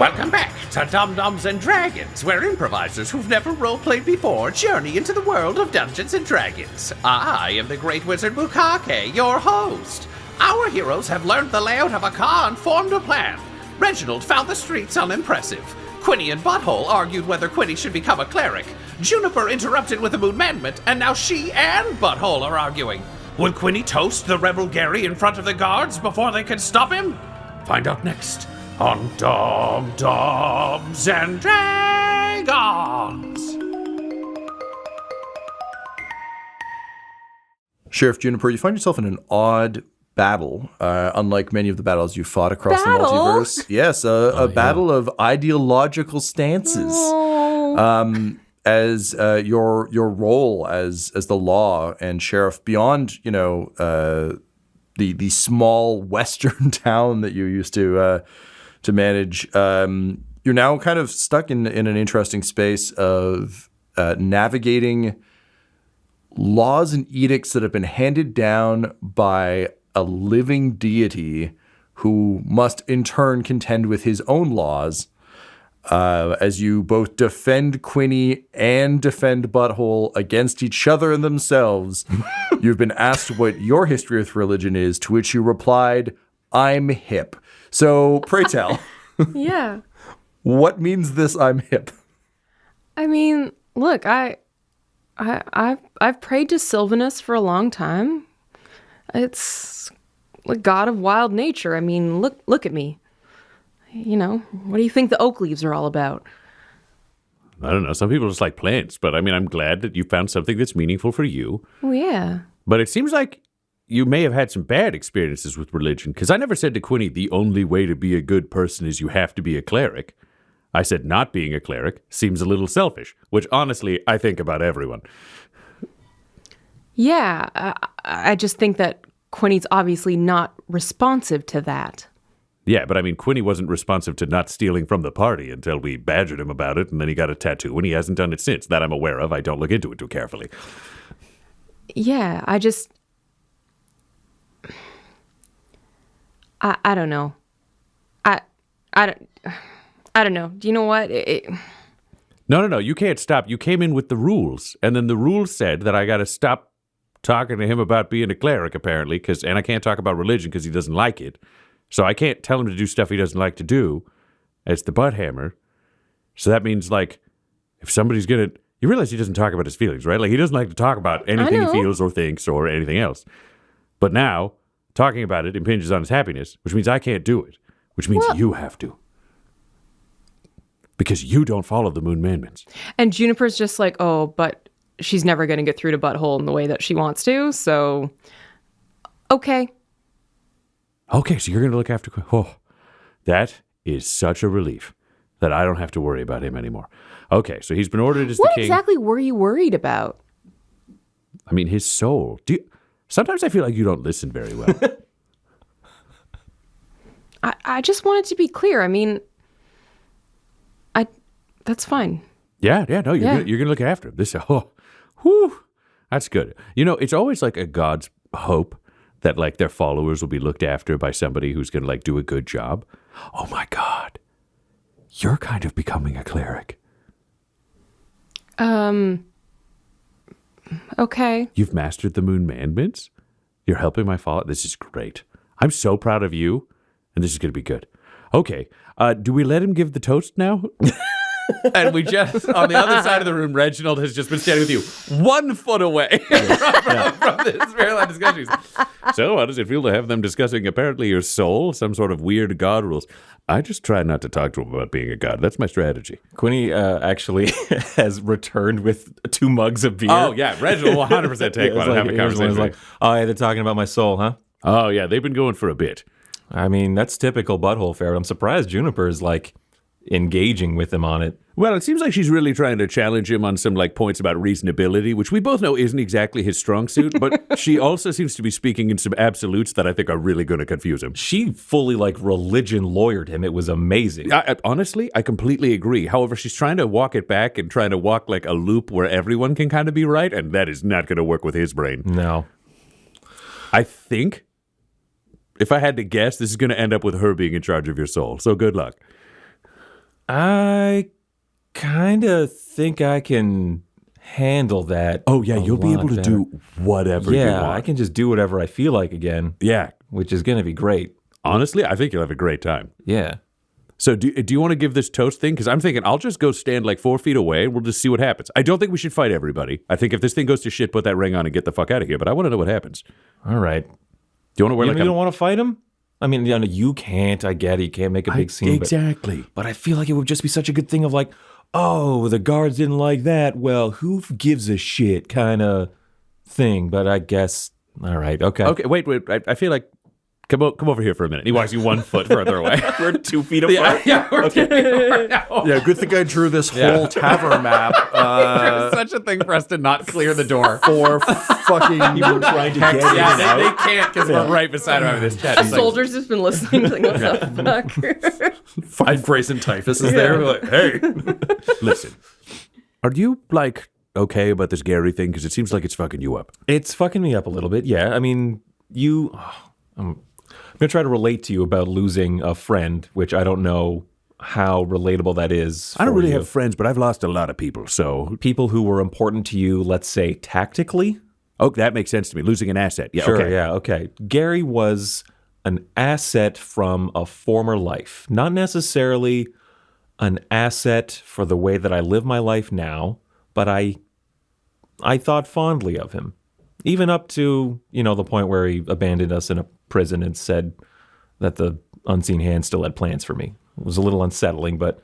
Welcome back to Dum-Dums and Dragons, where improvisers who've never roleplayed before journey into the world of Dungeons and Dragons. I am the Great Wizard Bukake, your host. Our heroes have learned the layout of Akkah and formed a plan. Reginald found the streets unimpressive. Quinny and Butthole argued whether Quinny should become a cleric. Juniper interrupted with a Moonmandment, and now she and Butthole are arguing. Will Quinny toast the rebel Gary in front of the guards before they can stop him? Find out next on Dum-Dums and Dragons. Sheriff Juniper, you find yourself in an odd battle, unlike many of the battles you fought across the multiverse. Yes, a battle of ideological stances. As your role as the law and sheriff beyond, the small western town that you used to manage, you're now kind of stuck in an interesting space of navigating laws and edicts that have been handed down by a living deity who must in turn contend with his own laws as you both defend Quinny and defend Butthole against each other and themselves. You've been asked what your history with religion is, to which you replied, "I'm hip." So pray tell. Yeah. What means this "I'm hip"? I mean, look, I've prayed to Sylvanus for a long time. It's the god of wild nature. I mean, look at me. What do you think the oak leaves are all about? I don't know. Some people just like plants, but I mean, I'm glad that you found something that's meaningful for you. Oh, yeah. But it seems like you may have had some bad experiences with religion, because I never said to Quinny the only way to be a good person is you have to be a cleric. I said not being a cleric seems a little selfish, which honestly I think about everyone. Yeah, I just think that Quinny's obviously not responsive to that. Yeah, but I mean, Quinny wasn't responsive to not stealing from the party until we badgered him about it, and then he got a tattoo, and he hasn't done it since. That I'm aware of. I don't look into it too carefully. Yeah, I don't know. I don't know. Do you know what? No. You can't stop. You came in with the rules, and then the rules said that I got to stop talking to him about being a cleric, apparently, and I can't talk about religion because he doesn't like it. So I can't tell him to do stuff he doesn't like to do. It's the butt hammer. So that means, like, if somebody's going to... You realize he doesn't talk about his feelings, right? Like, he doesn't like to talk about anything he feels or thinks or anything else. But now, talking about it impinges on his happiness, which means I can't do it, which means you have to. Because you don't follow the Moonmandments. And Juniper's just like, oh, but she's never going to get through to Butthole in the way that she wants to, so... Okay. Okay, so you're going to look after... Oh, that is such a relief that I don't have to worry about him anymore. Okay, so he's been ordered as the king. What exactly were you worried about? I mean, his soul. Sometimes I feel like you don't listen very well. I just wanted to be clear. I mean, that's fine. Yeah, no, you're gonna look after him. That's good. It's always like a god's hope that like their followers will be looked after by somebody who's gonna like do a good job. Oh my God, you're kind of becoming a cleric. Okay. You've mastered the Moonmandments. You're helping my follower. This is great. I'm so proud of you, and this is gonna be good. Okay, do we let him give the toast now? And we just, on the other side of the room, Reginald has just been standing with you 1 foot away from this very line discussion. So how does it feel to have them discussing apparently your soul, some sort of weird god rules? I just try not to talk to him about being a god. That's my strategy. Quinny actually has returned with 2 mugs of beer. Oh, yeah. Reginald will 100% take one and have a conversation. Like, oh, yeah, they're talking about my soul, huh? Oh, yeah. They've been going for a bit. I mean, that's typical Butthole fare. I'm surprised Juniper is like engaging with him on it. Well, it seems like she's really trying to challenge him on some like points about reasonability, which we both know isn't exactly his strong suit, but she also seems to be speaking in some absolutes that I think are really going to confuse him. She fully like religion lawyered him. It was amazing. Honestly, I completely agree. However, she's trying to walk it back and trying to walk like a loop where everyone can kind of be right, and that is not going to work with his brain. No. I think, if I had to guess, this is going to end up with her being in charge of your soul. So good luck. I kind of think I can handle that. Oh, yeah, you'll be able to do whatever you want. Yeah, I can just do whatever I feel like again. Yeah. Which is going to be great. Honestly, I think you'll have a great time. Yeah. So do you want to give this toast thing? Because I'm thinking I'll just go stand like 4 feet away and we'll just see what happens. I don't think we should fight everybody. I think if this thing goes to shit, put that ring on and get the fuck out of here. But I want to know what happens. All right. Do you want to wear You don't want to fight him? I mean, you can't. I get it. You can't make a big scene. Exactly. But I feel like it would just be such a good thing of like, oh, the guards didn't like that. Well, who gives a shit kind of thing. But I guess, all right. Okay. Okay, wait. I feel like, come over here for a minute. He walks you 1 foot further away. We're 2 feet apart. Yeah, we're okay. Yeah, good thing I drew this whole tavern map. Such a thing for us to not clear the door. For fucking trying to get Yeah, they can't because we're right beside him having this chat. It's like, Soldiers just been listening. Like, what the fuck? 5 Grayson Typhus is there. We're like, hey. listen, are you like okay about this Gary thing? Because it seems like it's fucking you up. It's fucking me up a little bit. Yeah. I mean, I'm going to try to relate to you about losing a friend, which I don't know how relatable that is. I don't for really you. have friends, but I've lost a lot of people. So, People who were important to you, let's say tactically. oh, that makes sense to me. Losing an asset. Yeah, Sure, okay. yeah, okay. Gary was an asset from a former life, not necessarily an asset for the way that I live my life now, but I thought fondly of him, even up to, the point where he abandoned us in a prison and said that the unseen hand still had plans for me. It was a little unsettling, but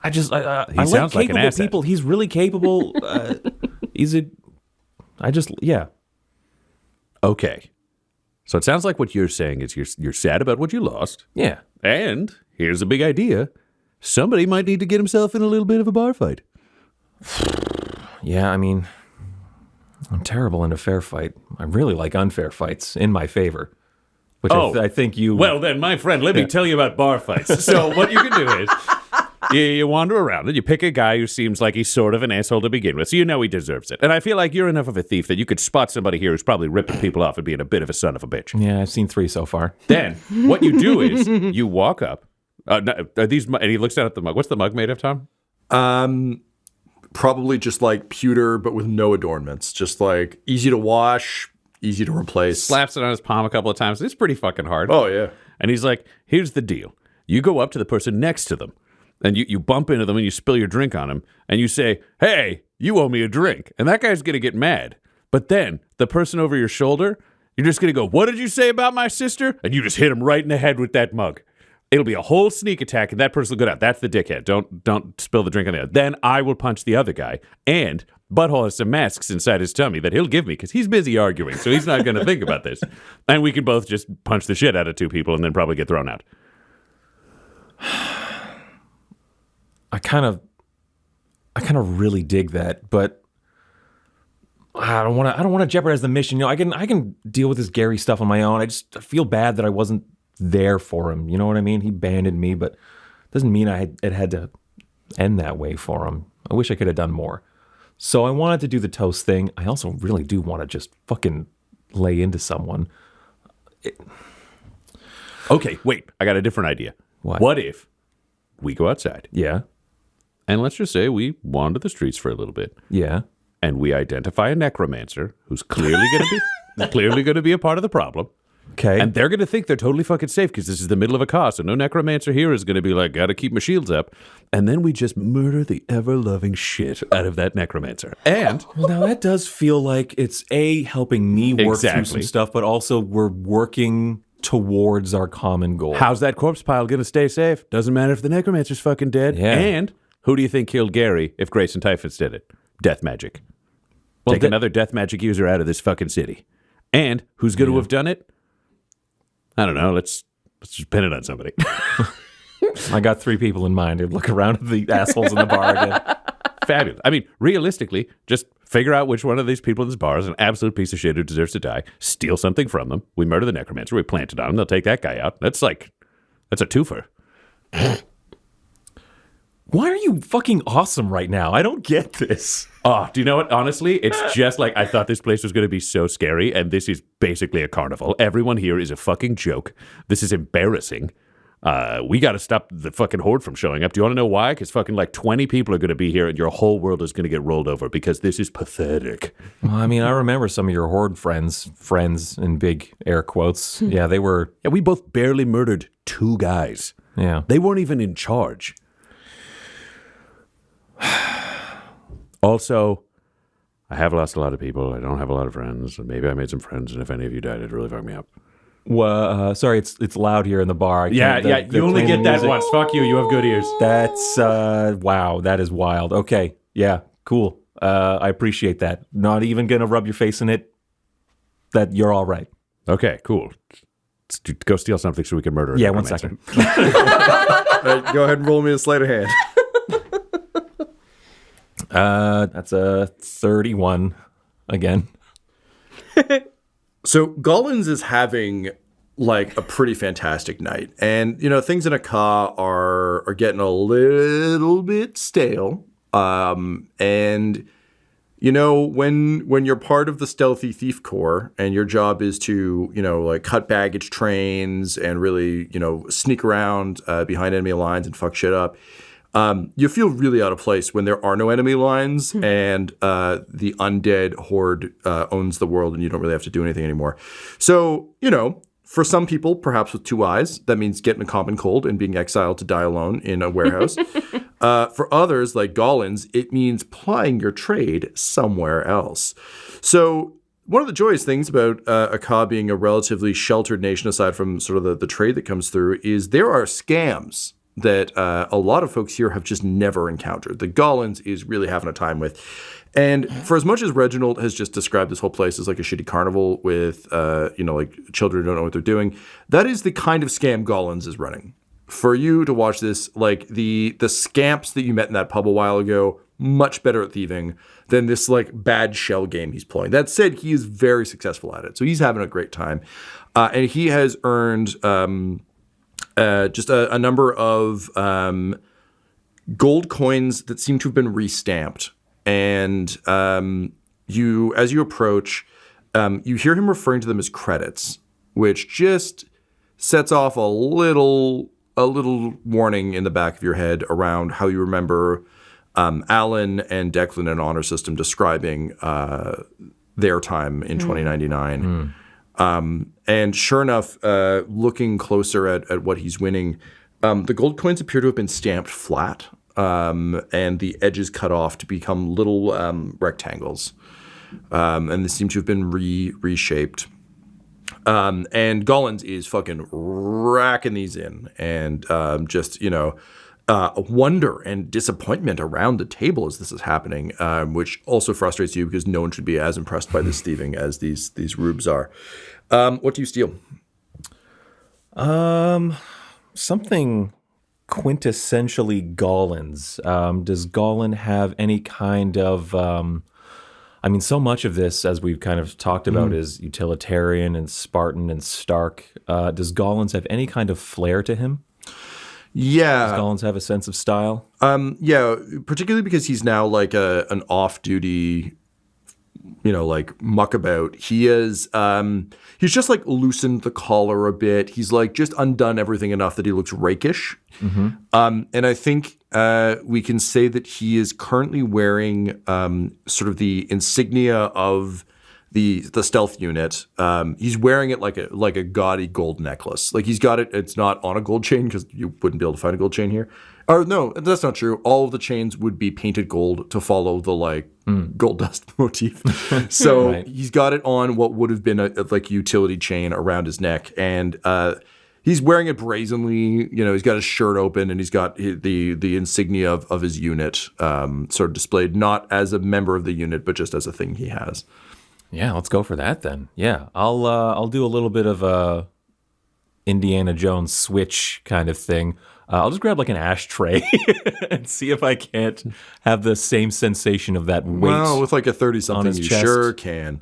I He like sounds like an capable asset. people. He's really capable. Yeah. Okay. So it sounds like what you're saying is you're sad about what you lost. Yeah. And here's a big idea. Somebody might need to get himself in a little bit of a bar fight. Yeah, I mean, I'm terrible in a fair fight. I really like unfair fights in my favor, which I think you... Well, then, my friend, let me tell you about bar fights. So what you can do is you wander around and you pick a guy who seems like he's sort of an asshole to begin with, so you know he deserves it. And I feel like you're enough of a thief that you could spot somebody here who's probably ripping people off and being a bit of a son of a bitch. Yeah, I've seen 3 so far. Then what you do is you walk up. Are these? And he looks down at the mug. What's the mug made of, Tom? Probably just like pewter, but with no adornments. Just like easy to wash, easy to replace. Slaps it on his palm a couple of times. It's pretty fucking hard. Oh, yeah. And he's like, here's the deal. You go up to the person next to them, and you bump into them and you spill your drink on him, and you say, hey, you owe me a drink. And that guy's going to get mad. But then the person over your shoulder, you're just going to go, what did you say about my sister? And you just hit him right in the head with that mug. It'll be a whole sneak attack, and that person will go down. That's the dickhead. Don't spill the drink on the other. Then I will punch the other guy. And Butthole has some masks inside his tummy that he'll give me because he's busy arguing, so he's not going to think about this. And we can both just punch the shit out of 2 people and then probably get thrown out. I kind of really dig that, but I don't want to jeopardize the mission. I can deal with this Gary stuff on my own. I feel bad that I wasn't there for him. You know what I mean? He abandoned me, but doesn't mean it had to end that way for him. I wish I could have done more. So I wanted to do the toast thing. I also really do want to just fucking lay into someone. Okay, wait. I got a different idea. What if we go outside Yeah. and let's just say we wander the streets for a little bit Yeah. and we identify a necromancer who's clearly going to be a part of the problem. Okay. And they're going to think they're totally fucking safe because this is the middle of a cause. So no necromancer here is going to be like, got to keep my shields up. And then we just murder the ever-loving shit out of that necromancer. And well, now that does feel like it's helping me work through some Exactly. stuff, but also we're working towards our common goal. how's that corpse pile going to stay safe? Doesn't matter if the necromancer's fucking dead. Yeah. And who do you think killed Gary if Grayson Typhus did it? Death magic. Take another death magic user out of this fucking city. And who's going to have done it? I don't know. Let's just pin it on somebody. I got 3 people in mind. I look around at the assholes in the bar again. Fabulous. I mean, realistically, just figure out which one of these people in this bar is an absolute piece of shit who deserves to die. Steal something from them. We murder the necromancer. We plant it on him. They'll take that guy out. That's a twofer. Why are you fucking awesome right now? I don't get this. Oh, do you know what? Honestly, it's just like I thought this place was going to be so scary, and this is basically a carnival. Everyone here is a fucking joke. This is embarrassing. We got to stop the fucking horde from showing up. Do you want to know why? Because fucking like 20 people are going to be here and your whole world is going to get rolled over because this is pathetic. Well, I mean, I remember some of your horde friends in big air quotes. Yeah, they were. Yeah, we both barely murdered 2 guys. Yeah. They weren't even in charge. Also, I have lost a lot of people. I don't have a lot of friends. Maybe I made some friends, and if any of you died, it'd really fuck me up. Well, sorry, it's loud here in the bar. You only get that once. Fuck you. You have good ears. That's wow. That is wild. Okay, yeah, cool. I appreciate that. Not even gonna rub your face in it. That you're all right. Okay, cool. Let's go steal something so we can murder. Yeah, 1 second. All right, go ahead and roll me a sleight of hand. That's a 31 again. So Gollins is having like a pretty fantastic night, and things in Akkah are getting a little bit stale. And when you're part of the stealthy thief corps and your job is to like cut baggage trains and really sneak around behind enemy lines and fuck shit up. You feel really out of place when there are no enemy lines and the undead horde owns the world and you don't really have to do anything anymore. So, for some people, perhaps with 2 eyes, that means getting a common cold and being exiled to die alone in a warehouse. For others, like Gollins, it means plying your trade somewhere else. So one of the joyous things about Akkah being a relatively sheltered nation, aside from sort of the trade that comes through, is there are scams that a lot of folks here have just never encountered. The Gollins is really having a time with. And for as much as Reginald has just described this whole place as like a shitty carnival with, like children who don't know what they're doing, that is the kind of scam Gollins is running. For you to watch this, like the scamps that you met in that pub a while ago, much better at thieving than this like bad shell game he's playing. That said, he is very successful at it. So he's having a great time. And he has earned... just a number of gold coins that seem to have been restamped. And as you approach, you hear him referring to them as credits, which just sets off a little warning in the back of your head around how you remember Alan and Declan in Honor System describing their time in 2099. And sure enough, looking closer at what he's winning, the gold coins appear to have been stamped flat, and the edges cut off to become little rectangles. And they seem to have been reshaped. And Gollins is fucking racking these in, and wonder and disappointment around the table as this is happening, which also frustrates you because no one should be as impressed by this thieving as these rubes are. What do you steal? Something quintessentially Gollins. Does Gollin have any kind of... so much of this, as we've kind of talked about, is utilitarian and Spartan and stark. Does Gollins have any kind of flair to him? Yeah. Does Gollins have a sense of style? Yeah, particularly because he's now like an off-duty, like muckabout. He is, he's just like loosened the collar a bit. He's like just undone everything enough that he looks rakish. And I think we can say that he is currently wearing sort of the insignia of the stealth unit. He's wearing it like a gaudy gold necklace. Like he's got it. It's not on a gold chain because you wouldn't be able to find a gold chain here. Or no, that's not true. All of the chains would be painted gold to follow the gold dust motif. So Right. He's got it on what would have been a utility chain around his neck, and he's wearing it brazenly. He's got his shirt open, and he's got the insignia of his unit sort of displayed, not as a member of the unit, but just as a thing he has. Yeah, let's go for that then. Yeah, I'll do a little bit of a Indiana Jones switch kind of thing. I'll just grab like an ashtray and see if I can't have the same sensation of that weight. Well, with like a 30-something, his you chest. sure can.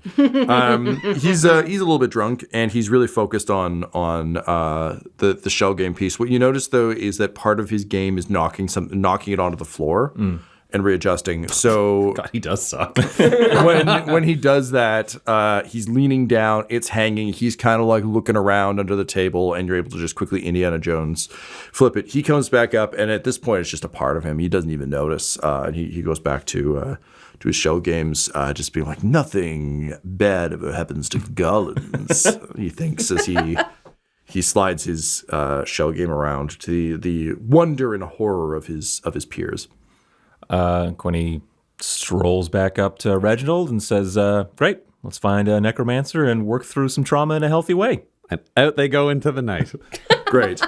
He's a little bit drunk, and he's really focused on the shell game piece. What you notice though is that part of his game is knocking it onto the floor. and readjusting. So God, he does suck. when he does that, he's leaning down, it's hanging, he's kind of like looking around under the table, and you're able to just quickly Indiana Jones flip it. He comes back up, and at this point it's just a part of him. He doesn't even notice. And he goes back to his shell games, just being like, nothing bad ever happens to goblins. He thinks as he slides his shell game around to the wonder and horror of his peers. Quinny strolls back up to Reginald and says, great, let's find a necromancer and work through some trauma in a healthy way. And out they go into the night. Great.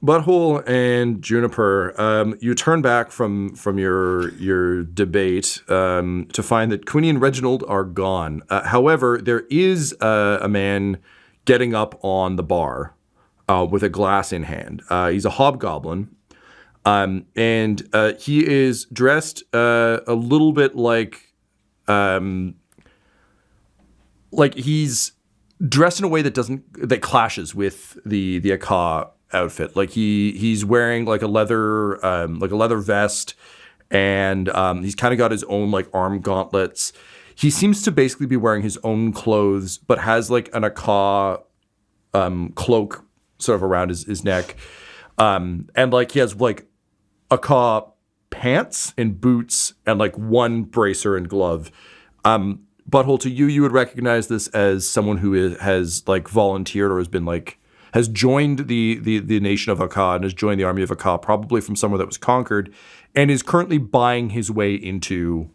Butthole and Juniper, you turn back from your debate to find that Quinny and Reginald are gone. However, there is a man getting up on the bar with a glass in hand. He's a hobgoblin. And he is dressed a little bit like he's dressed in a way that clashes with the Akkah outfit. Like he's wearing like a leather vest, and he's kind of got his own like arm gauntlets. He seems to basically be wearing his own clothes, but has like an Akkah cloak sort of around his neck, and like he has like Akkah pants and boots and like one bracer and glove. Butthole, to you would recognize this as someone who has like volunteered or has joined the nation of Akkah and has joined the army of Akkah, probably from somewhere that was conquered, and is currently buying his way into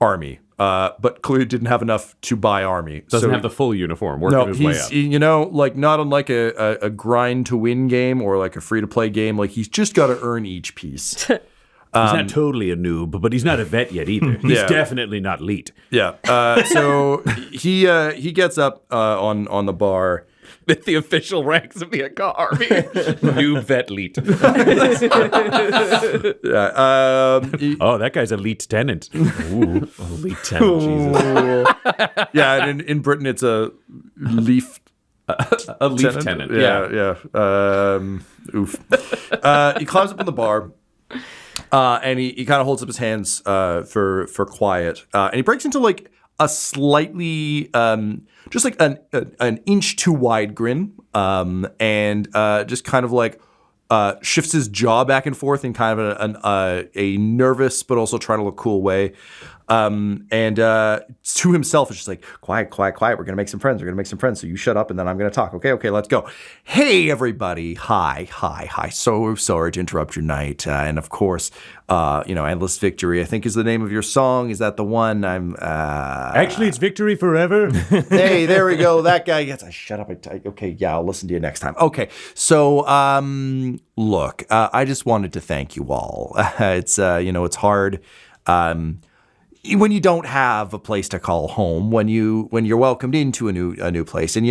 army. But clearly didn't have enough to buy army. Doesn't have the full uniform. Working his way up. You know, like not unlike a grind to win game or like a free to play game. Like he's just got to earn each piece. He's not totally a noob, but he's not a vet yet either. He's definitely not elite. Yeah. So he gets up on the bar. With the official ranks of the Akkah army. Noob, vet, elite. That guy's elite tenant. Ooh, elite tenant, Jesus. Yeah, and in Britain it's a leaf. A leaf tenant. Yeah. Oof. He climbs up on the bar. And he kind of holds up his hands for quiet. And he breaks into like a slightly just like an inch too wide grin, and just kind of like shifts his jaw back and forth in kind of a nervous but also trying to look cool way. And to himself, it's just like, quiet. We're going to make some friends. So you shut up and then I'm going to talk. Okay, let's go. Hey, everybody. Hi. So sorry to interrupt your night. And of course, Endless Victory, I think is the name of your song. Is that the one? Actually, it's Victory Forever. Hey, there we go. That guy gets, shut up. Okay, yeah, I'll listen to you next time. Okay, so, look, I just wanted to thank you all. It's it's hard. When you don't have a place to call home, when you're welcomed into a new place, and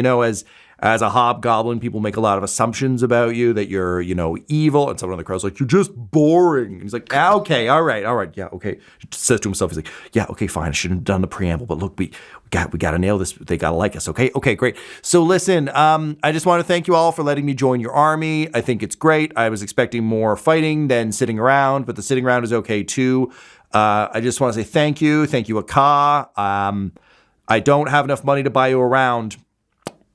as a hobgoblin, people make a lot of assumptions about you that you're evil, and someone in the crowd's like, you're just boring. And he's like, okay, all right, yeah, okay. He says to himself, he's like, yeah, okay, fine, I shouldn't have done the preamble, but look, we got to nail this. They got to like us, okay, great. So listen, I just want to thank you all for letting me join your army. I think it's great. I was expecting more fighting than sitting around, but the sitting around is okay too. I just want to say thank you, Akkah. I don't have enough money to buy you around,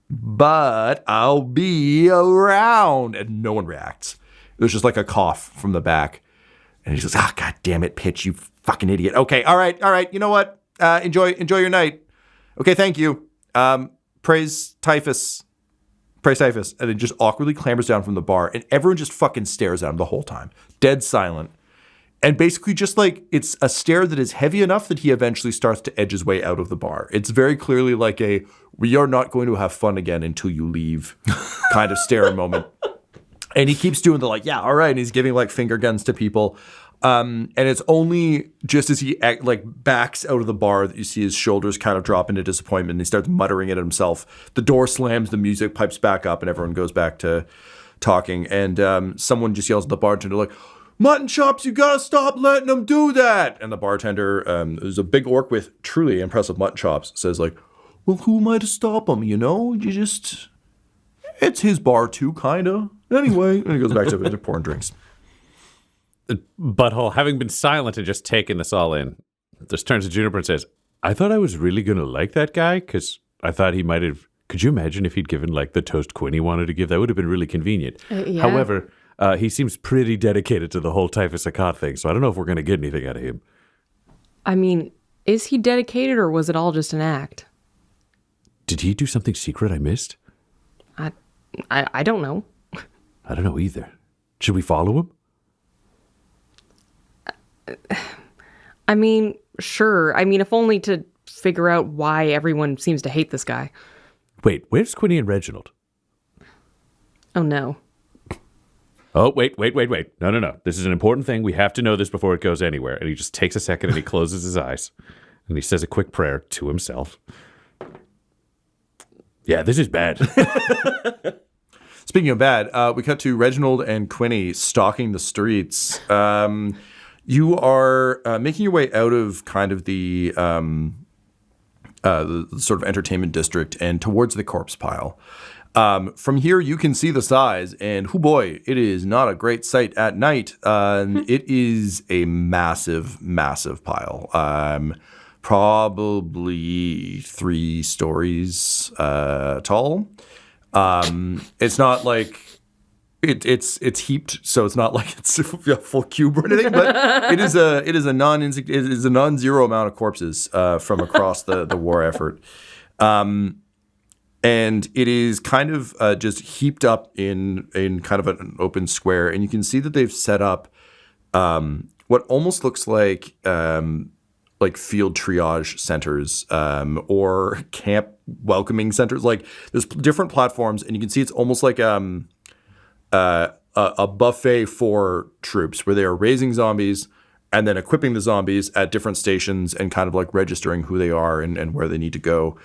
but I'll be around. And no one reacts. There's just like a cough from the back. And he says, God damn it, Pitch, you fucking idiot. Okay, all right. You know what? Enjoy your night. Okay, thank you. Praise Typhus. And then just awkwardly clambers down from the bar. And everyone just fucking stares at him the whole time. Dead silent. And basically just like it's a stare that is heavy enough that he eventually starts to edge his way out of the bar. It's very clearly like we are not going to have fun again until you leave kind of stare moment. And he keeps doing the like, yeah, all right. And he's giving like finger guns to people. And it's only just as he backs out of the bar that you see his shoulders kind of drop into disappointment. And he starts muttering at himself. The door slams, the music pipes back up, and everyone goes back to talking. And someone just yells at the bartender like, Mutton chops, you gotta stop letting them do that. And the bartender, who's a big orc with truly impressive mutton chops, says like, well, who am I to stop him? It's his bar too, kinda. Anyway, and he goes back to pouring drinks. Butthole, having been silent and just taking this all in, just turns to Juniper and says, I thought I was really going to like that guy because I thought he might have... Could you imagine if he'd given like the toast Quinny wanted to give? That would have been really convenient. Yeah. However, he seems pretty dedicated to the whole Typhus Akkah thing, so I don't know if we're going to get anything out of him. I mean, is he dedicated or was it all just an act? Did he do something secret I missed? I don't know. I don't know either. Should we follow him? I mean, sure. I mean, if only to figure out why everyone seems to hate this guy. Wait, where's Quinny and Reginald? Oh, no. Oh, wait. No. This is an important thing. We have to know this before it goes anywhere. And he just takes a second and he closes his eyes. And he says a quick prayer to himself. Yeah, this is bad. Speaking of bad, we cut to Reginald and Quinny stalking the streets. You are making your way out of kind of the sort of entertainment district and towards the corpse pile. From here, you can see the size, and oh boy, it is not a great sight at night. It is a massive, massive pile. Probably 3 stories tall. It's not like it's heaped, so it's not like it's a full cube or anything. But it is a non-zero amount of corpses from across the war effort, and it is kind of just heaped up in kind of an open square, and you can see that they've set up what almost looks like field triage centers or camp welcoming centers. Like there's different platforms, and you can see it's almost like a buffet for troops where they are raising zombies and then equipping the zombies at different stations and kind of like registering who they are and where they need to go.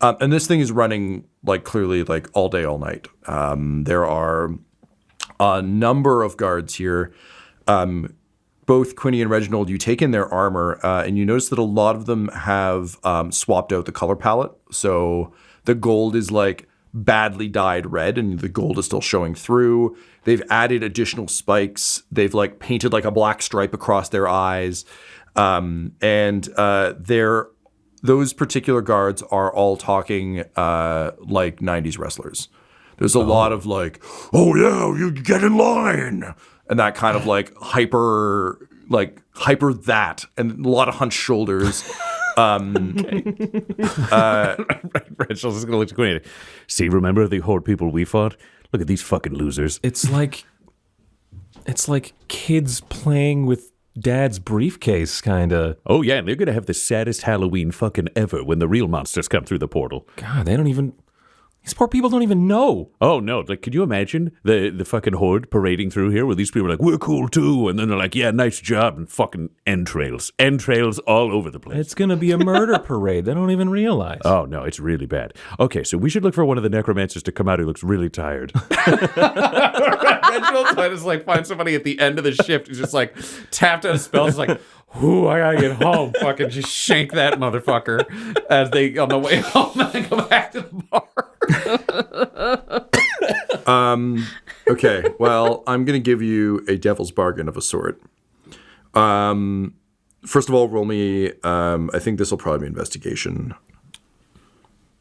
And this thing is running like clearly like all day, all night. There are a number of guards here. Both Quinny and Reginald, you take in their armor, and you notice that a lot of them have swapped out the color palette. So the gold is like badly dyed red, and the gold is still showing through. They've added additional spikes. They've like painted like a black stripe across their eyes. Those particular guards are all talking like 90s wrestlers. There's a lot of like, oh yeah, you get in line. And that kind of like hyper that, and a lot of hunched shoulders. Reginald's just going to look to Quinny. See, remember the horde people we fought? Look at these fucking losers. It's like kids playing with dad's briefcase, kind of. Oh, yeah, and they're going to have the saddest Halloween fucking ever when the real monsters come through the portal. God, these poor people don't even know. Oh, no. Like, could you imagine the fucking horde parading through here where these people are like, we're cool too. And then they're like, yeah, nice job. And fucking entrails. Entrails all over the place. It's going to be a murder parade. They don't even realize. Oh, no, it's really bad. Okay, so we should look for one of the necromancers to come out who looks really tired. Reginald's trying to like find somebody at the end of the shift who's just like tapped out a spell. It's like, ooh, I gotta get home. Fucking just shank that motherfucker as they on the way home and then go back to the bar. Okay, well, I'm going to give you a devil's bargain of a sort. First of all, roll me, I think this will probably be investigation.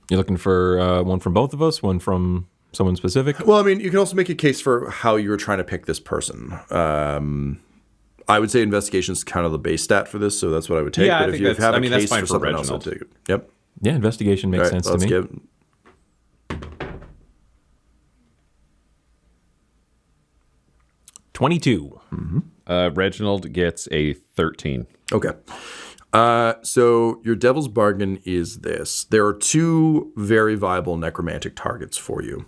You're looking for one from both of us, one from someone specific? Well, I mean, you can also make a case for how you were trying to pick this person. I would say investigation is kind of the base stat for this, so that's what I would take. Yeah, but I if think you that's- have I a mean, that's case fine for for something else, I'll Reginald. take it. Yep. Yeah, investigation makes sense to me. 22. Reginald gets a 13. Okay. So your devil's bargain is this. There are 2 very viable necromantic targets for you.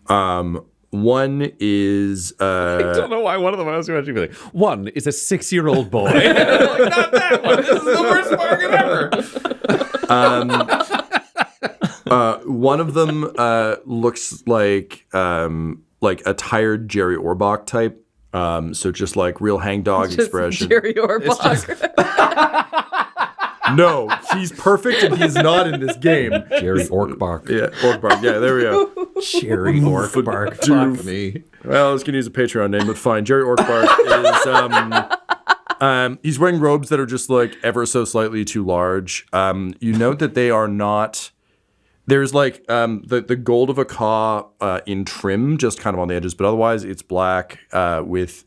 One is... I don't know why one of them I was going to be like, one is a 6-year-old boy. Like, not that one. This is the worst bargain ever. one of them looks like a tired Jerry Orbach type. So just like real hangdog expression. Jerry Orbach. No, he's perfect and he's not in this game. Jerry Orcbark. Yeah, Orcbark. Yeah, there we go. Jerry Orcbark. Fuck me. Well, I was going to use a Patreon name, but fine. Jerry Orcbark is... he's wearing robes that are just like ever so slightly too large. You note that they are not... There's like the gold of Akkah in trim, just kind of on the edges, but otherwise it's black with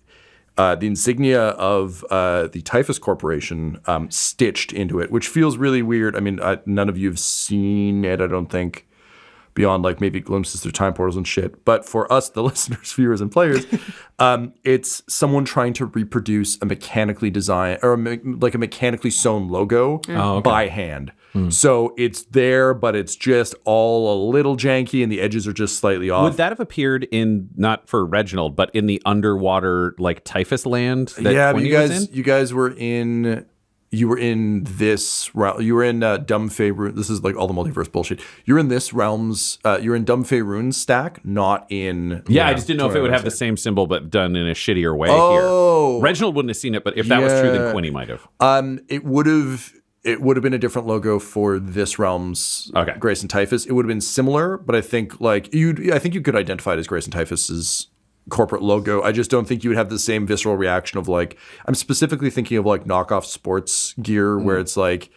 the insignia of the Typhus Corporation stitched into it, which feels really weird. I mean, none of you have seen it, I don't think, beyond like maybe glimpses through time portals and shit. But for us, the listeners, viewers, and players, it's someone trying to reproduce a mechanically designed or like a mechanically sewn logo by hand. So it's there, but it's just all a little janky and the edges are just slightly off. Would that have appeared in, not for Reginald, but in the underwater like Typhus land that but Quinny was in? you guys were in... You were in this realm. You were in Dumfey Runes. This is like all the multiverse bullshit. You're in this realm's. You're in Dumfey Runes stack, not in. Yeah, I just didn't know if it would have the same symbol, but done in a shittier way here. Reginald wouldn't have seen it, but if that was true, then Quinny might have. It would have. It would have been a different logo for this realm's Grace and Typhus. It would have been similar, but I think like I think you could identify it as Grace and Typhus's corporate logo. I just don't think you would have the same visceral reaction of like, I'm specifically thinking of like knockoff sports gear where it's like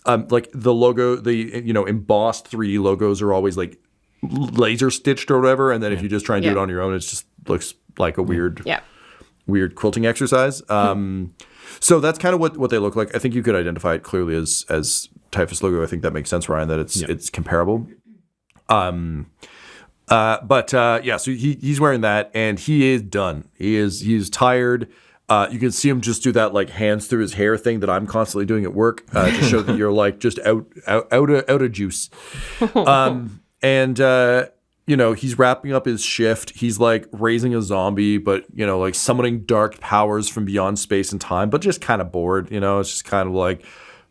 the logo, the embossed 3D logos are always like laser stitched or whatever, and then if you just try and do it on your own, it just looks like a weird quilting exercise. So that's kind of what they look like. I think you could identify it clearly as Typhus logo. I think that makes sense, Ryan, that it's comparable. So he's wearing that and he is done. He's tired. You can see him just do that like hands through his hair thing that I'm constantly doing at work to show that you're like just out of juice. He's wrapping up his shift. He's like raising a zombie, but like summoning dark powers from beyond space and time, but just kind of bored. It's just kind of like,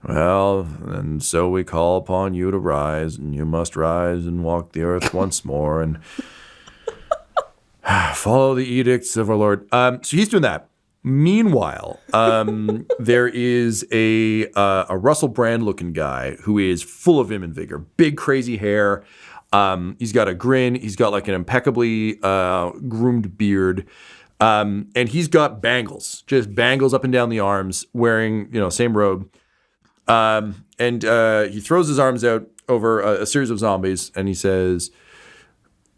well, and so we call upon you to rise, and you must rise and walk the earth once more and follow the edicts of our Lord. So he's doing that. Meanwhile, there is a Russell Brand looking guy who is full of vim and vigor, big crazy hair. He's got a grin. He's got like an impeccably groomed beard. And he's got bangles, just bangles up and down the arms, wearing, same robe. He throws his arms out over a series of zombies and he says,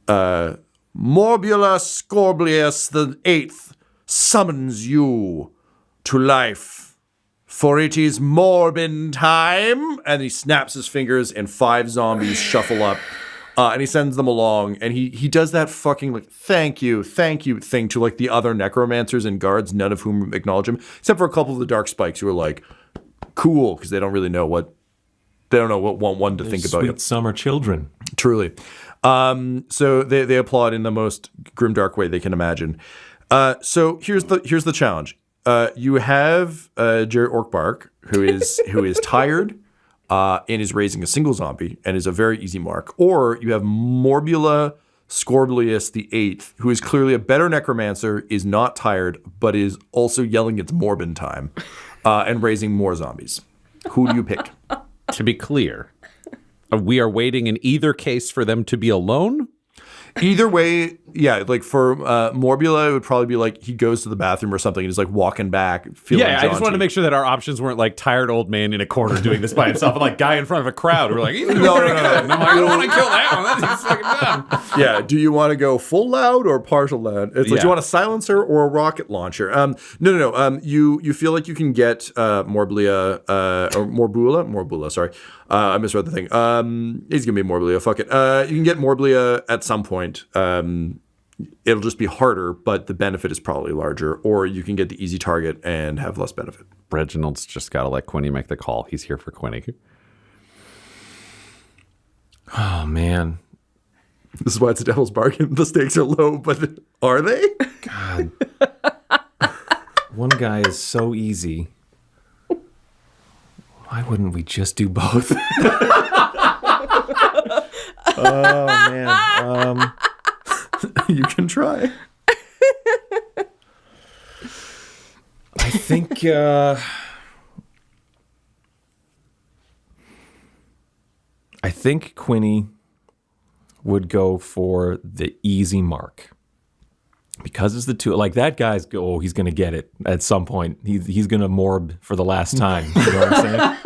Morbula Scorblius the Eighth summons you to life, for it is Morbin time. And he snaps his fingers and 5 zombies shuffle up. And he sends them along, and he does that fucking like thank you thing to like the other necromancers and guards, none of whom acknowledge him, except for a couple of the dark spikes who are like, cool, because they don't know what one to think about. Sweet summer children. Truly. So they applaud in the most grimdark way they can imagine. So here's the challenge. You have Jerry Orcbark, who is tired. And is raising a single zombie and is a very easy mark. Or you have Morbula Scorblius the Eighth, who is clearly a better necromancer, is not tired, but is also yelling it's Morbin time and raising more zombies. Who do you pick? To be clear, we are waiting in either case for them to be alone? Either way, yeah, like for Morbula, it would probably be like he goes to the bathroom or something and is like walking back, feeling jaunty. I just wanted to make sure that our options weren't like tired old man in a corner doing this by himself and like guy in front of a crowd. We're like, no. And I'm like, I don't want to kill that one. That's fucking dumb. Yeah, do you want to go full loud or partial loud? It's like, do you want a silencer or a rocket launcher? No. You feel like you can get Morbula, sorry. I misread the thing. He's going to be Morblia. Fuck it. You can get Morblia at some point. It'll just be harder, but the benefit is probably larger. Or you can get the easy target and have less benefit. Reginald's just got to let Quinny make the call. He's here for Quinny. Oh, man. This is why it's a devil's bargain. The stakes are low, but are they? God. One guy is so easy. Why wouldn't we just do both? Oh, man. You can try. I think... I think Quinny would go for the easy mark. Because it's the two, like that guy's he's going to get it at some point. He's going to morb for the last time. You know what I'm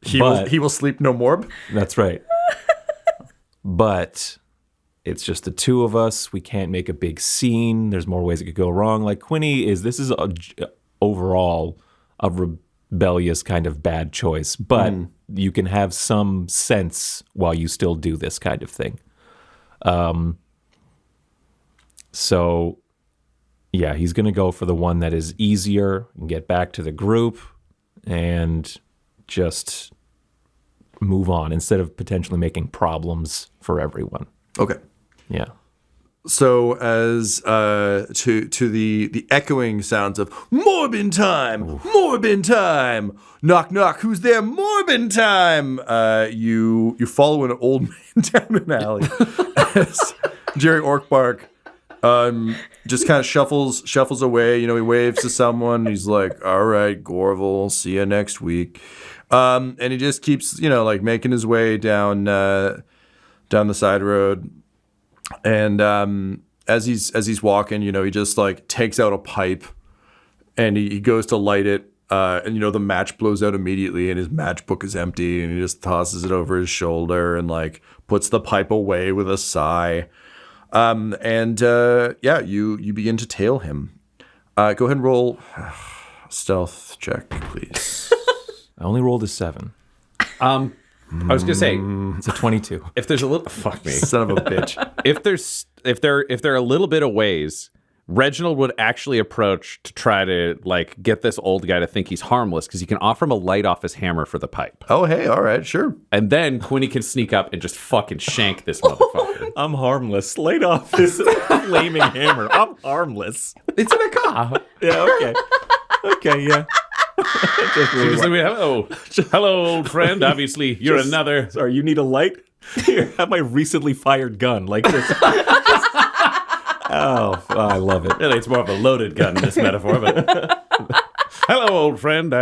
saying? He will sleep no more. That's right. But it's just the two of us. We can't make a big scene. There's more ways it could go wrong. Like Quinny this is overall a rebellious kind of bad choice, but you can have some sense while you still do this kind of thing. So yeah, he's going to go for the one that is easier and get back to the group and just move on instead of potentially making problems for everyone. Okay. Yeah. So as to the echoing sounds of Morbin time, knock knock, who's there? Morbin time. You follow an old man down an alley as Jerry Orcbark just kind of shuffles away. You know, he waves to someone. He's like, "All right, Gorval, see you next week." And he just keeps, like making his way down the side road. And as he's walking, he just like takes out a pipe and he goes to light it. And the match blows out immediately and his matchbook is empty and he just tosses it over his shoulder and like puts the pipe away with a sigh. You begin to tail him. Go ahead and roll stealth check, please. I only rolled a 7. I was gonna say It's a 22. if there's a little fuck me. Son of a bitch. if they're a little bit of ways, Reginald would actually approach to try to like get this old guy to think he's harmless because he can offer him a light off his hammer for the pipe. Oh, hey, all right, sure. And then Quinny can sneak up and just fucking shank this motherfucker. I'm harmless. Laid off this flaming hammer. I'm harmless. It's an Akkah. Yeah, okay. Okay, yeah. Hello, old friend. Obviously, you're another. Sorry, you need a light? Here, have my recently fired gun. Like this. Oh, I love it. Really, it's more of a loaded gun in this metaphor, but. Hello, old friend.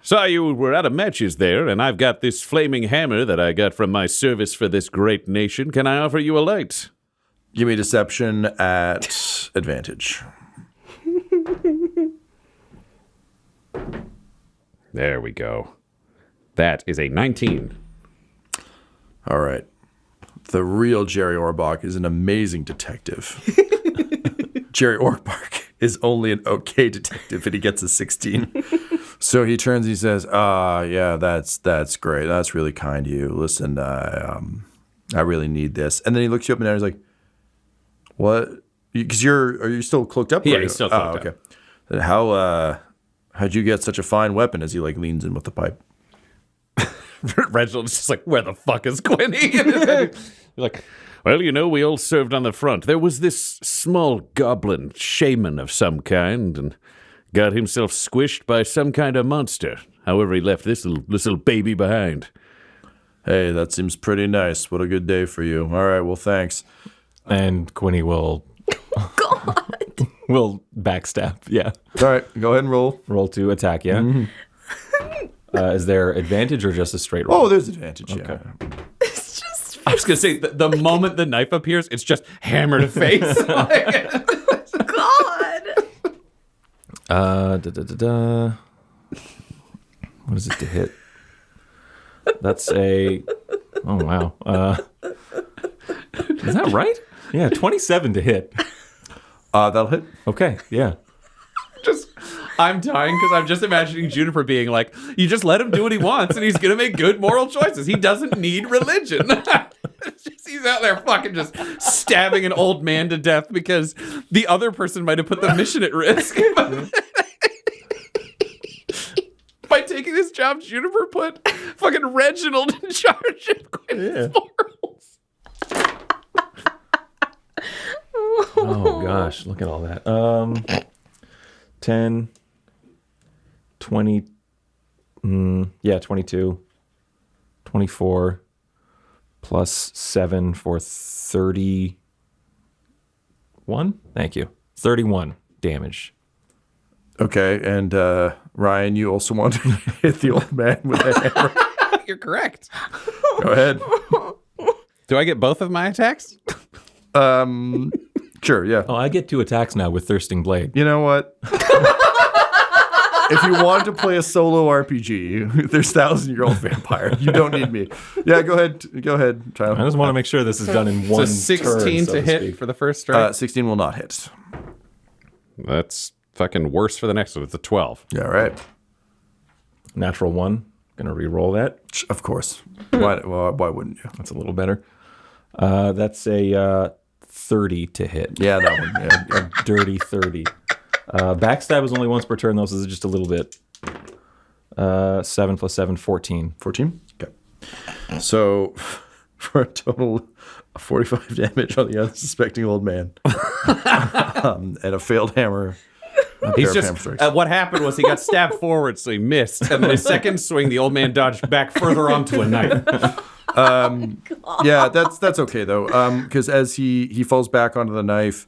Saw you were out of matches there, and I've got this flaming hammer that I got from my service for this great nation. Can I offer you a light? Give me deception at advantage. There we go. That is a 19. All right. The real Jerry Orbach is an amazing detective. Jerry Orcbark is only an okay detective and he gets a 16. So he turns and he says, yeah, that's great. That's really kind of you. Listen, I really need this. And then he looks you up and down and he's like, what? Because are you still cloaked up? Yeah, he's still cloaked up. Then how'd you get such a fine weapon as he like leans in with the pipe? Reginald's just like, where the fuck is Quinny? You're like, well, we all served on the front. There was this small goblin shaman of some kind and got himself squished by some kind of monster. However, he left this little baby behind. Hey, that seems pretty nice. What a good day for you. All right, well, thanks. And Quinny will... God. will backstab, yeah. All right, go ahead and roll. Roll to attack, yeah? Mm-hmm. Is there advantage or just a straight roll? Oh, there's advantage, okay. Yeah. It's just. I was going to say, the moment the knife appears, it's just hammer to face. God. What is it to hit? That's a... Oh, wow. Is that right? Yeah, 27 to hit. That'll hit. Okay, yeah. I'm dying because I'm just imagining Juniper being like, you just let him do what he wants and he's going to make good moral choices. He doesn't need religion. He's out there fucking just stabbing an old man to death because the other person might have put the mission at risk. By taking this job, Juniper put fucking Reginald in charge of Quinny's morals. Oh, gosh. Look at all that. 10, 20, 22, 24, plus 7 for 31. Thank you. 31 damage. Okay, and Ryan, you also want to hit the old man with a hammer. You're correct. Go ahead. Do I get both of my attacks? Sure, yeah. Oh, I get 2 attacks now with Thirsting Blade. You know what? If you wanted to play a solo RPG, there's 1,000-year-old vampire. You don't need me. Yeah, go ahead. Go ahead, Tyler. I just want to make sure this is done in one So 16 turn, so to hit speak. for the first strike. 16 will not hit. That's fucking worse for the next one. It's a 12. Yeah, right. Natural 1. Gonna re-roll that. Of course. Why wouldn't you? That's a little better. That's a 30 to hit. Yeah, that one. Yeah. Dirty 30. Backstab is only once per turn, though, so this is just a little bit. 7 plus 7, 14. 14? Okay. So, for a total of 45 damage on the unsuspecting old man. And a failed hammer. He's just what happened was he got stabbed forward, so he missed, and then his second swing, the old man dodged back further onto a knife. Yeah, that's okay though, because as he falls back onto the knife,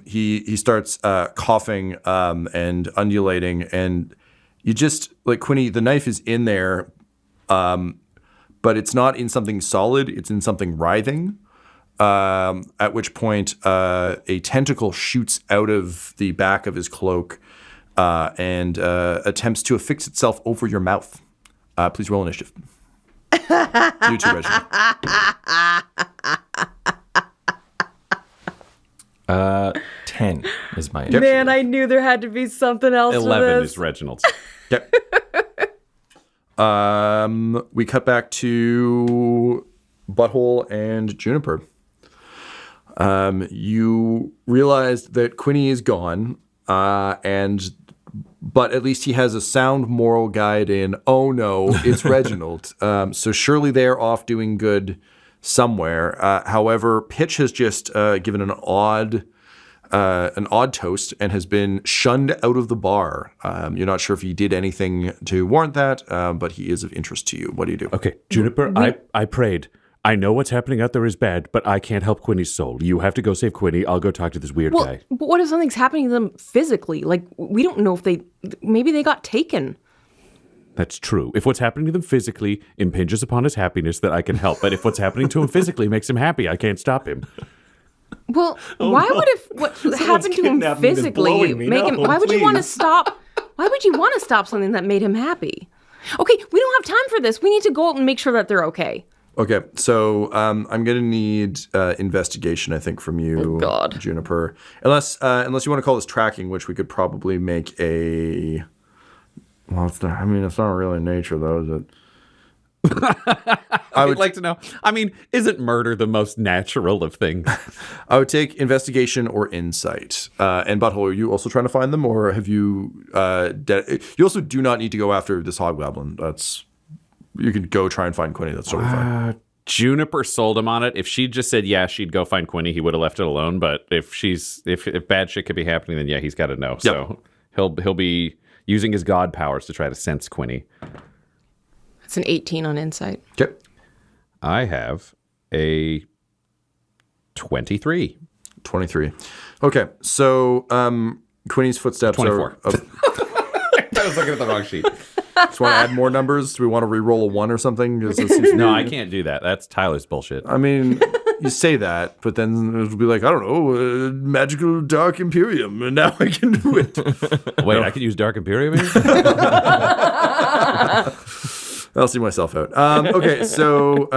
he starts coughing and undulating, and you just like Quinny, the knife is in there, but it's not in something solid; it's in something writhing. At which point, a tentacle shoots out of the back of his cloak and attempts to affix itself over your mouth. Please roll initiative. You too, Reginald. 10 is my Man, I knew there had to be something else. 11 is Reginald's. Yep. We cut back to Butthole and Juniper. You realized that Quinny is gone, but at least he has a sound moral guide in, oh no, it's Reginald. So surely they're off doing good somewhere. However, Pitch has just given an odd toast and has been shunned out of the bar. You're not sure if he did anything to warrant that, but he is of interest to you. What do you do? Okay, Juniper, I prayed. I know what's happening out there is bad, but I can't help Quinny's soul. You have to go save Quinny. I'll go talk to this weird guy. But what if something's happening to them physically? Like, we don't know if maybe they got taken. That's true. If what's happening to them physically impinges upon his happiness, then I can help. But if what's happening to him physically makes him happy, I can't stop him. Well, why would what happened to him physically make him? Why would you want to stop? Why would you want to stop something that made him happy? Okay, we don't have time for this. We need to go out and make sure that they're okay. Okay, so I'm gonna need investigation, I think, from you, God. Juniper. Unless you want to call this tracking, which we could probably make a. Well, it's not really nature, though, is it? I would like to know. I mean, isn't murder the most natural of things? I would take investigation or insight. And Butthole, are you also trying to find them, or have you? You also do not need to go after this hobgoblin. You can go try and find Quinny. That's totally fine. Juniper sold him on it. If she just said, yeah, she'd go find Quinny, he would have left it alone. But if bad shit could be happening, then yeah, he's got to know. Yep. So he'll be using his god powers to try to sense Quinny. It's an 18 on insight. Okay. I have a 23. 23. Okay, so Quinny's footsteps 24. are... I was looking at the wrong sheet. Just want to add more numbers? Do we want to re-roll a 1 or something? No, I can't do that. That's Tyler's bullshit. I mean, you say that, but then it'll be like, I don't know, magical dark Imperium, and now I can do it. Wait, I can use Dark Imperium? I'll see myself out. Okay, so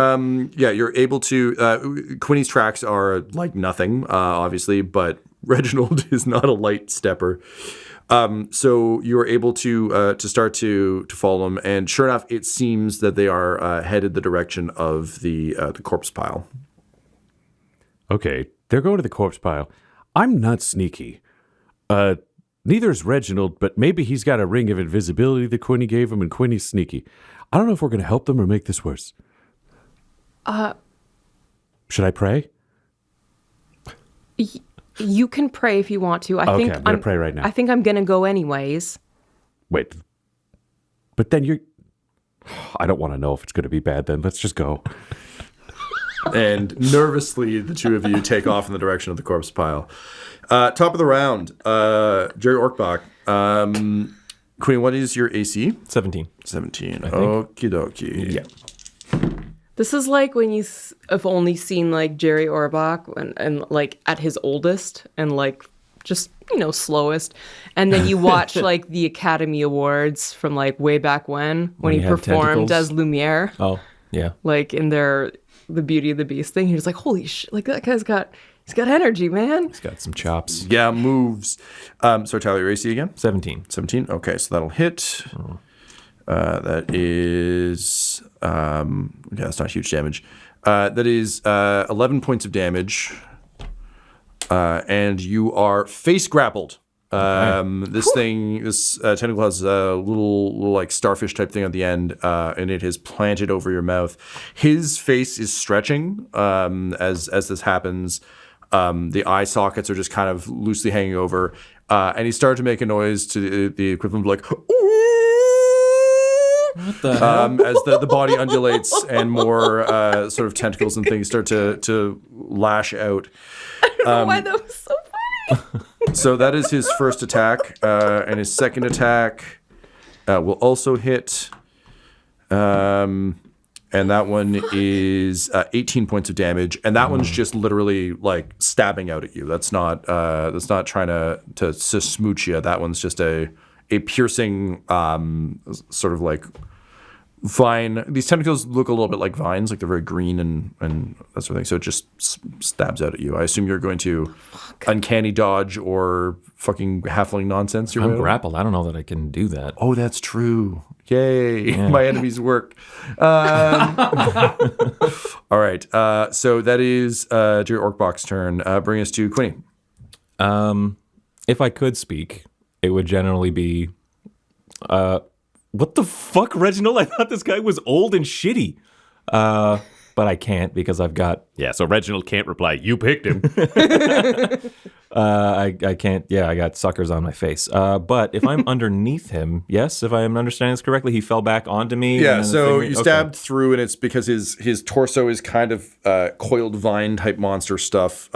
you're able to. Quinny's tracks are like nothing, obviously, but Reginald is not a light stepper. So you're able to start to follow them, and sure enough, it seems that they are headed the direction of the corpse pile. Okay, they're going to the corpse pile. I'm not sneaky. Neither is Reginald, but maybe he's got a ring of invisibility that Quinny gave him, and Quinny's sneaky. I don't know if we're going to help them or make this worse. Should I pray? You can pray if you want to. I'm going to pray right now. I think I'm going to go anyways. Wait. But then you're... I don't want to know if it's going to be bad then. Let's just go. And nervously, the two of you take off in the direction of the corpse pile. Top of the round, Jerry Orcbark. Queen, what is your AC? 17. 17. Okie dokie. Yeah. This is like when you have only seen like Jerry Orbach and like at his oldest and like just, slowest. And then you watch like the Academy Awards from like way back when he performed as Lumiere. Oh, yeah. Like in the Beauty and the Beast thing. He was like, holy shit, like that guy's got energy, man. He's got some chops. Yeah, moves. Sorry, Tyler, your AC again? 17. 17? Okay, so that'll hit. That is, that's not huge damage. That is 11 points of damage. And you are face grappled. This tentacle has a little like starfish type thing at the end, and it has planted over your mouth. His face is stretching as this happens. The eye sockets are just kind of loosely hanging over, and he started to make a noise to the equivalent of like, what the hell? As the body undulates and more sort of tentacles and things start to lash out. I don't know why that was so funny. So that is his first attack, and his second attack will also hit. And that one is 18 points of damage, and that one's just literally like stabbing out at you. That's not trying to smooch you. That one's just a piercing sort of like vine. These tentacles look a little bit like vines, like they're very green and that sort of thing. So it just stabs out at you. I assume you're going to uncanny dodge or fucking halfling nonsense. I'm grappled. I don't know that I can do that. Oh, that's true. Yay. Yeah. My enemies work. All right. So that is Jerry Orcbark's turn. Bring us to Quinny. If I could speak, it would generally be... what the fuck, Reginald? I thought this guy was old and shitty. But I can't because I've got... Yeah, so Reginald can't reply. You picked him. I can't... Yeah, I got suckers on my face. But if I'm underneath him, yes, if I am understanding this correctly, he fell back onto me. Yeah, so you stabbed through, and it's because his torso is kind of coiled vine type monster stuff.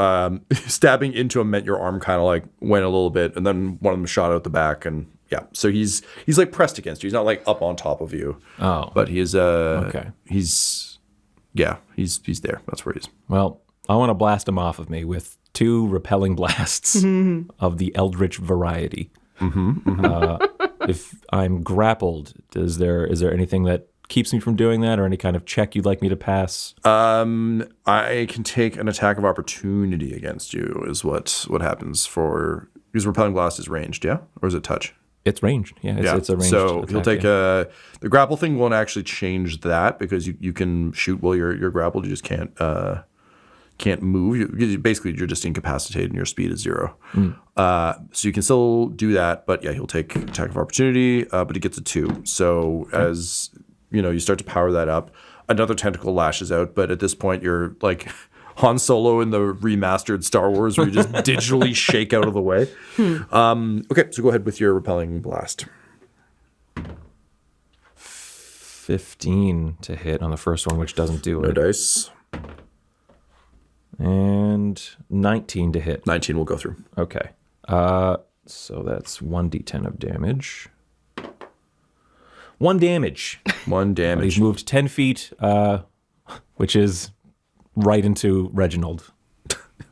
Stabbing into him meant your arm kind of like went a little bit, and then one of them shot out the back, and... Yeah, so he's like pressed against you. He's not like up on top of you. Oh, but he is. Okay. He's there. That's where he is. Well, I want to blast him off of me with 2 repelling blasts of the eldritch variety. If I'm grappled, is there anything that keeps me from doing that, or any kind of check you'd like me to pass? I can take an attack of opportunity against you. Is what happens for because repelling blast is ranged, yeah, or is it touch? It's ranged, yeah. It's a ranged so attack, he'll take the grapple thing won't actually change that because you can shoot while you're grappled. You just can't move. You're just incapacitated and your speed is 0. So you can still do that, but yeah, he'll take attack of opportunity, but he gets a 2. So as you start to power that up, another tentacle lashes out, but at this point you're like Han Solo in the remastered Star Wars where you just digitally shake out of the way. Okay, so go ahead with your repelling blast. 15 to hit on the first one, which doesn't do it. No dice. And 19 to hit. 19 will go through. Okay. So that's 1d10 of damage. 1 damage. 1 damage. He's moved 10 feet, which is right into Reginald.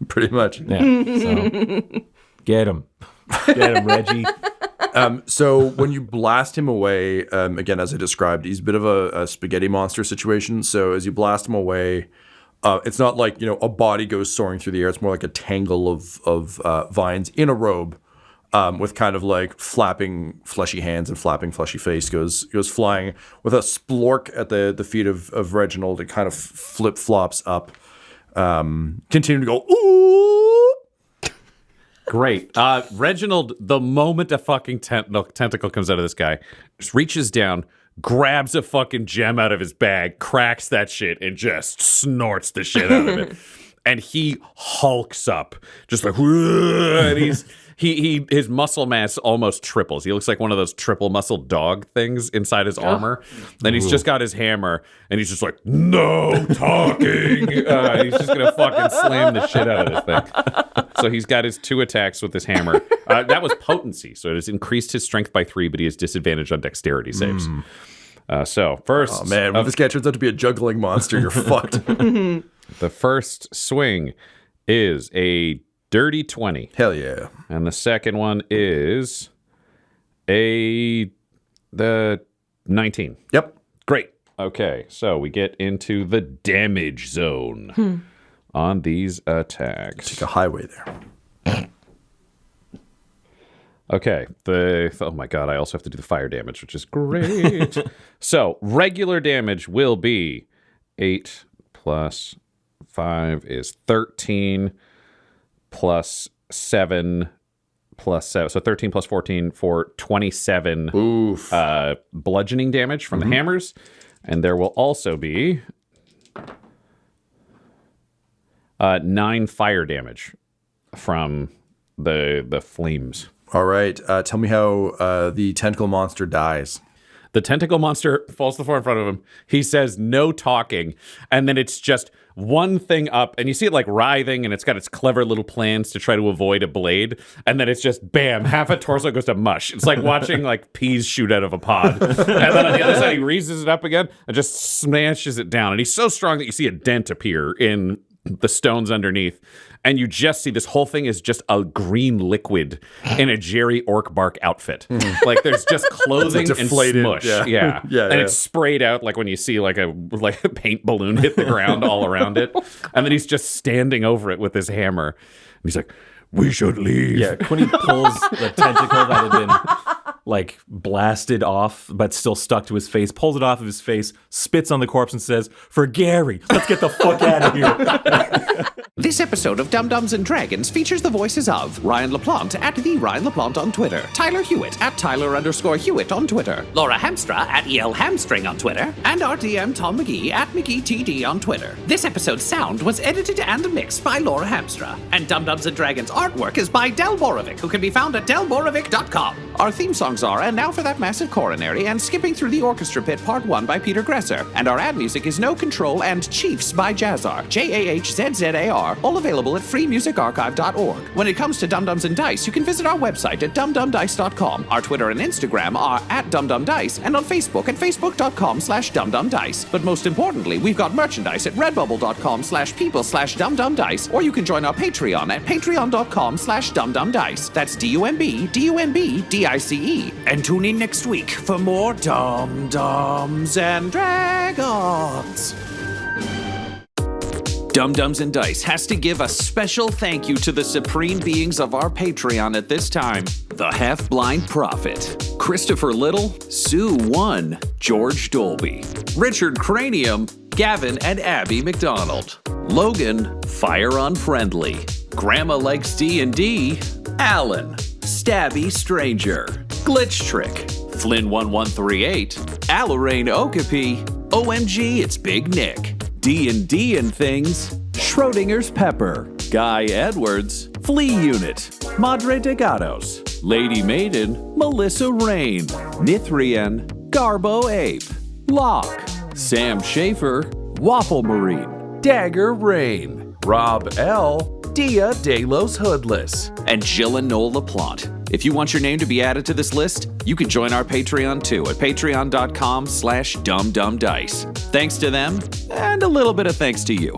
Pretty much. Yeah. So get him. Get him, Reggie. So when you blast him away, again, as I described, he's a bit of a spaghetti monster situation. So as you blast him away, it's not like, a body goes soaring through the air. It's more like a tangle of vines in a robe with kind of like flapping fleshy hands and flapping fleshy face goes flying with a splork at the feet of Reginald. It kind of flip-flops up, continuing to go, ooh! Great. Reginald, the moment a fucking tentacle comes out of this guy, just reaches down, grabs a fucking gem out of his bag, cracks that shit, and just snorts the shit out of it. And he hulks up, just like, and his muscle mass almost triples. He looks like one of those triple muscle dog things inside his armor. And he's just got his hammer, and he's just like, no talking. He's just gonna fucking slam the shit out of this thing. So he's got his 2 attacks with his hammer. That was potency, so it has increased his strength by 3, but he has disadvantage on dexterity saves. So first, Oh man, when this guy turns out to be a juggling monster, you're fucked. the first swing is a dirty 20. Hell yeah. And the second one is the 19. Yep. Great. Okay, so we get into the damage zone on these attacks. Take a highway there. Okay, oh my god, I also have to do the fire damage, which is great. So, regular damage will be 8 plus 5 is 13 plus 7 plus 7. So 13 plus 14 for 27 bludgeoning damage from the hammers. And there will also be 9 fire damage from the flames. All right. Tell me how the tentacle monster dies. The tentacle monster falls to the floor in front of him. He says, no talking. And then it's just one thing up. And you see it like writhing, and it's got its clever little plans to try to avoid a blade. And then it's just, bam, half a torso goes to mush. It's like watching like peas shoot out of a pod. And then on the other side, he raises it up again and just smashes it down. And he's so strong that you see a dent appear in the stones underneath. And you just see this whole thing is just a green liquid in a Jerry Orcbark outfit. Like there's just clothing and smush. Yeah. And it's sprayed out like when you see like a paint balloon hit the ground all around it. And then he's just standing over it with his hammer. And he's like, we should leave. Yeah, Quinny pulls the tentacle that had been like blasted off, but still stuck to his face, pulls it off of his face, spits on the corpse and says, for Gary, let's get the fuck out of here. This episode of Dum-Dums and Dragons features the voices of Ryan LaPlante at the Ryan LaPlante on Twitter, Tyler Hewitt at Tyler_Hewitt on Twitter, Laura Hamstra at EL Hamstring on Twitter, and our DM Tom McGee at McGeeTD on Twitter. This episode's sound was edited and mixed by Laura Hamstra, and Dum-Dums and Dragons artwork is by Del Borovic, who can be found at delborovic.com. Our theme songs are And Now for That Massive Coronary and Skipping Through the Orchestra Pit Part 1 by Peter Gresser, and our ad music is No Control and Chiefs by Jazzar, JAHZZAR, all available at freemusicarchive.org. When it comes to Dum-Dums and Dice, you can visit our website at dumdumdice.com. Our Twitter and Instagram are at dumdumdice, and on Facebook at facebook.com/dumdumdice. But most importantly, we've got merchandise at redbubble.com/people/dumdumdice, or you can join our Patreon at patreon.com/dumdumdice. That's DUMBDUMBDICE. And tune in next week for more Dum-Dums and Dragons. Dum-Dums and Dice has to give a special thank you to the supreme beings of our Patreon at this time. The Half-Blind Prophet, Christopher Little, Sue One, George Dolby, Richard Cranium, Gavin and Abby McDonald, Logan, Fire Unfriendly, Grandma Likes D&D, Alan, Stabby Stranger, Glitch Trick, Flynn1138, Alarain Okapi, OMG It's Big Nick, D&D and Things, Schrodinger's Pepper, Guy Edwards, Flea Unit, Madre de Gatos, Lady Maiden, Melissa Rain, Nithrian, Garbo Ape, Locke, Sam Schaefer, Waffle Marine, Dagger Rain, Rob L., Dia De Los Hoodless, and Jill and Noel LaPlante. If you want your name to be added to this list, you can join our Patreon too at patreon.com/dumdumdice. Thanks to them, and a little bit of thanks to you.